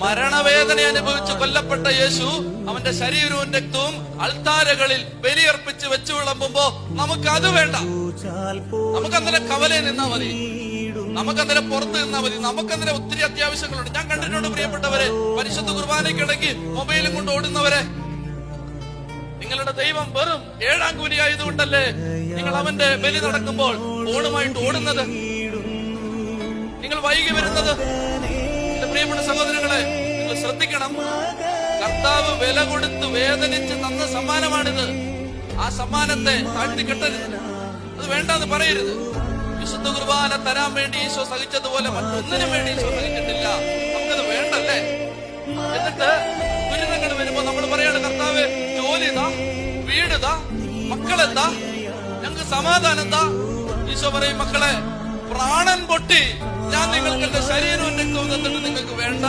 മരണവേദന അനുഭവിച്ച് കൊല്ലപ്പെട്ട യേശു അവന്റെ ശരീരവും രക്തവും അൾത്താരകളിൽ ബലിയർപ്പിച്ച് വെച്ചു വിളമ്പുമ്പോ നമുക്ക് അത് വേണ്ട. നമുക്കന്നേരം കവലയിൽ നിന്നാ മതി, നമുക്കന്നേരം പുറത്ത് നിന്നാ മതി. നമുക്കന്നേരം ഒത്തിരി അത്യാവശ്യങ്ങളുണ്ട്. ഞാൻ കണ്ടിട്ടുണ്ട് പ്രിയപ്പെട്ടവരെ, പരിശുദ്ധ കുർബാനയ്ക്കിടയ്ക്ക് മൊബൈലും കൊണ്ട് ഓടുന്നവരെ. നിങ്ങളുടെ ദൈവം വെറും 7-ാം കൂലി ആയതുകൊണ്ടല്ലേ നിങ്ങൾ അവന്റെ ബലി നടക്കുമ്പോൾ ഫോണുമായിട്ട് ഓടുന്നത്, നിങ്ങൾ വൈകി വരുന്നത്? എന്റെ പ്രിയപ്പെട്ട സഹോദരങ്ങളെ, നിങ്ങൾ ശ്രദ്ധിക്കണം. കർത്താവ് വില കൊടുത്ത് വേദനിച്ച് തന്ന സമ്മാനമാണിത്. ആ സമ്മാനത്തെ താഴ്ത്തിക്കെട്ടരുത്, അത് വേണ്ടെന്ന് പറയരുത്. വിശുദ്ധ കുർബാന തരാൻ വേണ്ടി ഈശോ സഹിച്ചതുപോലെ മറ്റൊന്നിനും വേണ്ടി ഈശോ സഹിച്ചിട്ടില്ല. നമുക്കത് വേണ്ടല്ലേ? എന്നിട്ട് ദുരിതങ്ങൾ വരുമ്പോ നമ്മൾ പറയാണ്, കർത്താവ് ജോലിതാ, വീടുതാ, മക്കളെന്താ, ഞങ്ങൾക്ക് സമാധാനം എന്താ? ഈശോ പറയും, മക്കളെ പ്രാണൻ പൊട്ടി ഞാൻ നിങ്ങൾക്ക് എന്റെ ശരീരവും രക്തവും തന്നിട്ട് നിങ്ങൾക്ക് വേണ്ട